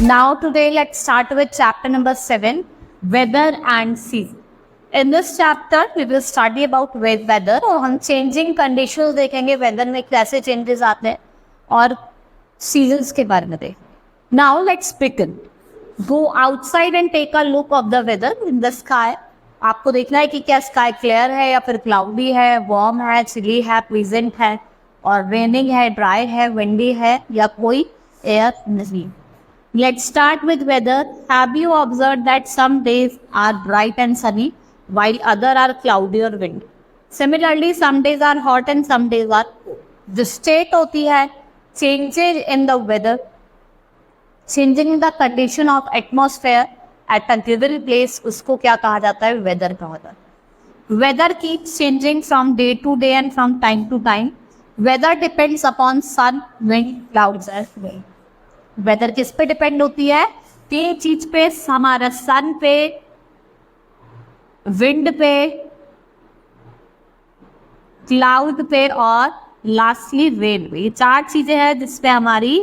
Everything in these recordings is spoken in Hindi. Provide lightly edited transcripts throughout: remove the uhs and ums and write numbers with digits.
Now today let's start with chapter number 7, weather and season. In this chapter we will study about weather और हम changing conditions देखेंगे, weather में कैसे changes आते हैं और seasons के बारे में देखेंगे. Now let's begin. Go outside and take a look of the weather in the sky. आपको देखना है कि क्या sky clear है या फिर cloudy है, warm है, chilly है, pleasant है और raining है, dry है, windy है या कोई air नहीं. Let's start with weather. Have you observed that some days are bright and sunny while other are cloudy or windy? Similarly, some days are hot and some days are cold. The state होती है changes in the weather, changing the condition of atmosphere at a given place, उसको क्या कहा जाता है? Weather कहा जाता है. Weather keeps changing from day to day and from time to time. Weather depends upon sun, wind, clouds and rain. Weather किस पे डिपेंड होती है? तीन चीज पे, हमारा सन पे, विंड पे, क्लाउड पे और लास्टली रेन पे. ये चार चीजें हैं जिसपे हमारी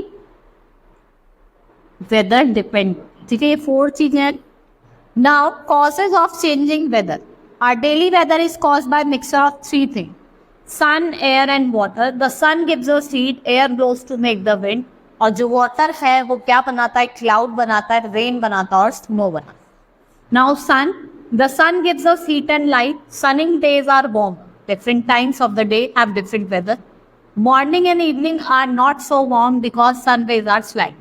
वेदर डिपेंड. ठीक है, ये 4 चीजें हैं. Now causes of changing weather. Our daily weather is caused by mixture of 3 things: sun, air and water. The sun gives us heat, air blows to make the wind. और जो वाटर है वो क्या बनाता है? क्लाउड बनाता है, रेन बनाता है और स्नो बनाता है. Now sun, the sun gives us heat and light. Sunning days are warm. Different times of the day have different weather. Morning and evening are not so warm because sun rays are slight.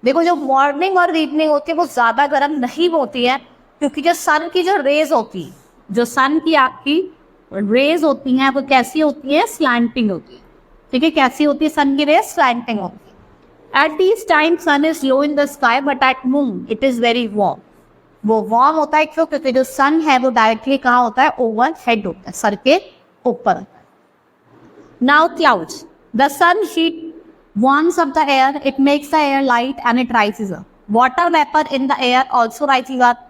देखो, जो मॉर्निंग और इवनिंग होती है वो ज्यादा गर्म नहीं होती है क्योंकि जो सन की जो रेज होती है, जो सन की आपकी रेज होती हैं वो कैसी होती है? स्लैंटिंग होती है. ठीक है, कैसी होती है सन की रेज? स्लैंटिंग होती है. At these times sun is low in the sky but at noon it is very warm. वो warm होता है क्यों? क्योंकि जो sun है वो डायरेक्टली कहाँ होता है? ओवर हेड होता है, सर के ऊपर होता है. Now clouds. The sun heat warms up the air. It makes the air light and it rises up. Water vapor in the air also rises up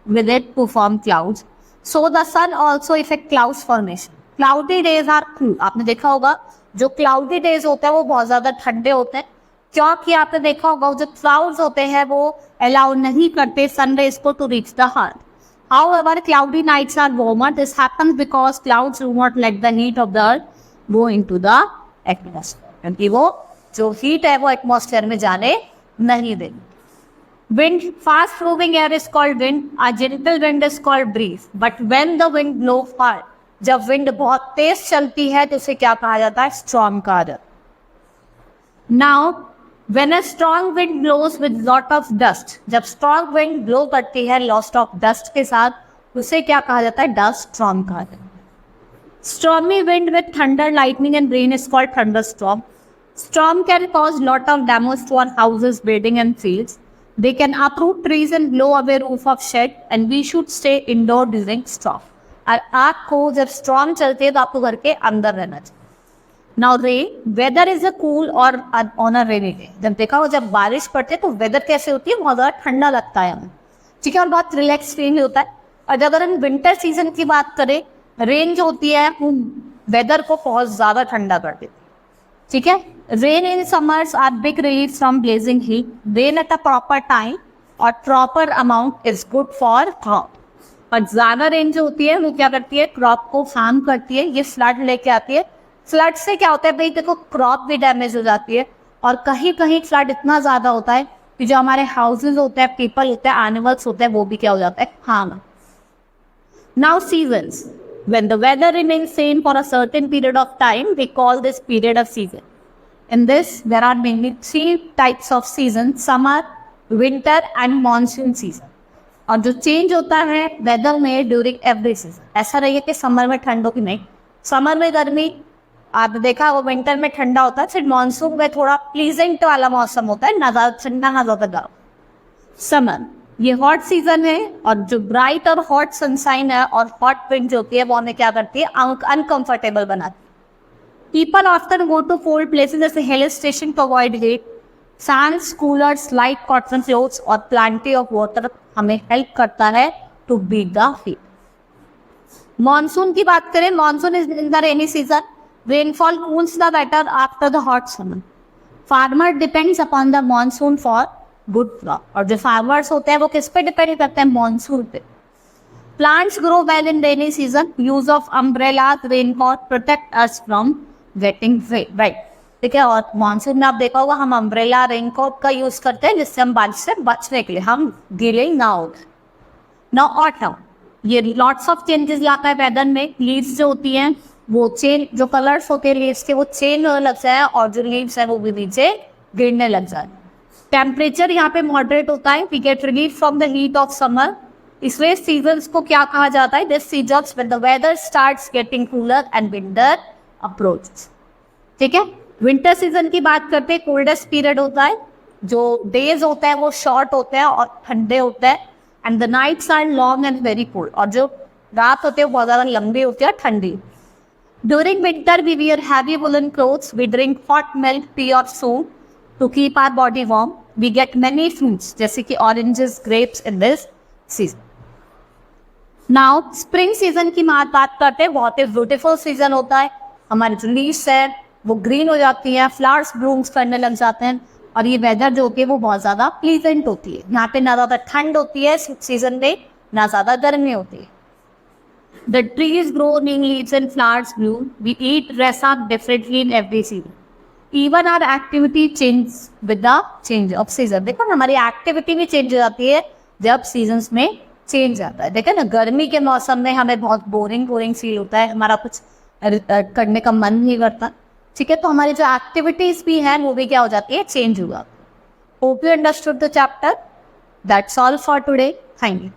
with it to form clouds. So the sun also affect clouds formation. Cloudy days are cool. आपने देखा होगा जो cloudy days होते हैं वो बहुत ज़्यादा ठंडे होते हैं क्योंकि आपने देखा होगा जो क्लाउड्स होते हैं वो अलाउ नहीं करते सनरेज को to reach the heart. However cloudy nights are warmer. This happens because clouds do not let the heat of the earth go into the atmosphere. क्योंकि वो जो हीट है वो एटमॉस्फेयर में जाने नहीं देंगे. Wind, fast moving air is called wind. A gentle wind is called breeze. But when the wind blow hard, जब विंड बहुत तेज चलती है तो उसे क्या कहा जाता है? स्टॉर्म कहा जाता है. Now when a strong wind blows with lot of dust, जब strong wind blow करती है lot of dust के साथ, उसे क्या कहा जाता है? dust storm कहा जाता है. Stormy wind with thunder, lightning and rain is called thunderstorm. Storm can cause lot of damage to our houses, building and fields. They can uproot trees and blow away roof of shed and we should stay indoor during storm. और आपको जब storm चलती है तो आपको घर के अंदर रहना चाहिए. Now rain, weather is a cool or on a rainy day. जब देखा हो जब बारिश पड़ती है तो वेदर कैसे होती है? बहुत ज़्यादा ठंडा लगता है हमें. ठीक है, और बहुत रिलैक्स फील होता है. और अगर हम विंटर सीजन की बात करें, रेन जो होती है वो वेदर को बहुत ज़्यादा ठंडा कर देती है. ठीक है, rain in summers are big relief from blazing heat. Rain at a proper time और proper amount is good for crop. और ज़्यादा रेन जो होती है वो क्या करती है? क्रॉप को हार्म करती है. ये फ्लड लेके आती है. फ्लड से क्या होता है भाई? देखो, क्रॉप भी डैमेज हो जाती है और कहीं कहीं फ्लड इतना ज़्यादा होता है कि जो हमारे हाउसेज होते हैं, पीपल होते हैं, एनिमल्स होते हैं, वो भी क्या हो जाता है? Harm. Now seasons. When the weather remains same for a certain period of time we call this period of season. In this there are mainly 3 types of season: summer, winter and monsoon season. और जो चेंज होता है वेदर में ड्यूरिंग एवरी सीजन. ऐसा नहीं है कि समर में ठंड हो कि नहीं. समर में गर्मी आपने देखा, वो विंटर में ठंडा होता है. फिर मानसून में थोड़ा प्लीजेंट वाला मौसम होता है, ना ज़्यादा ठंडा ना ज़्यादा गर्म. समर ये हॉट सीजन है और जो ब्राइट और हॉट सनशाइन है और हॉट विंड जो होती है वो हमें क्या करती है? अनकंफर्टेबल बनाती है. People often go to cold places जैसे hill station to avoid heat. Fans, coolers, light cotton clothes और प्लेंटी ऑफ वाटर हमें हेल्प करता है to beat the heat. Monsoon की बात करें, monsoon is in the rainy season. Rainfall cools the weather after the hot summer. Farmer depends upon the monsoon for good crop. और जो फार्मर्स होते हैं वो किस पे डिपेंड करते हैं? मॉनसून पे। Plants grow well in rainy season, use of umbrella raincoat protect us from getting wait. ठीक है, और मानसून में आप देखा होगा हम अम्ब्रेला रेनकोट का यूज करते हैं जिससे हम बारिश से बचने के लिए, हम गीले ना हो। नाउ ऑटम, ये लॉट्स ऑफ चेंजेस लाता है वेदर में। लीव्स जो होती हैं वो चेंज, जो कलर्स होते हैं लीव्स के वो चेंज होने लग जाए और जो लीव्स है वो भी नीचे गिरने लग जाए। टेम्परेचर यहाँ पे मॉडरेट होता है, we get relief from the heat of summer. इसलिए सीजन्स को क्या कहा जाता है? This seasons when the weather starts getting cooler and winter approaches. ठीक है, विंटर सीजन की बात करते हैं, कोल्डेस्ट पीरियड होता है, जो डेज होते हैं वो शॉर्ट होते हैं और ठंडे होते हैं, and the nights are long and very cold, और जो रात होते हैं वो बहुत ज़्यादा लंबी होती है, ठंडी। During winter we wear heavy woollen clothes, we drink hot milk, tea और soup to keep our body warm, we get many fruits जैसे कि oranges, grapes in this season. Now spring season की बात करते हैं, बहुत ही ब्यूटीफुल सीजन होता है। हमारे जो लीव्स है वो ग्रीन हो जाती हैं, फ्लावर्स ब्लूम्स करने लग जाते हैं, और ये वेदर जो होती है वो बहुत ज़्यादा प्लीजेंट होती है। यहाँ पे ना ज़्यादा ठंड होती है सीजन में, ना ज़्यादा गर्मी होती है। The trees grow new leaves and flowers bloom, we eat dress up differently in every season, even our activity change with the change of season. देखो ना, हमारी एक्टिविटी भी चेंज हो जाती है जब सीजन्स में चेंज आता है। देखो ना, गर्मी के मौसम में हमें बहुत बोरिंग फील होता है, हमारा कुछ करने का मन नहीं करता। ठीक है, तो हमारी जो एक्टिविटीज भी हैं वो भी क्या हो जाती है? चेंज हुआ। Hope you understood the chapter. That's all for today. Thank you.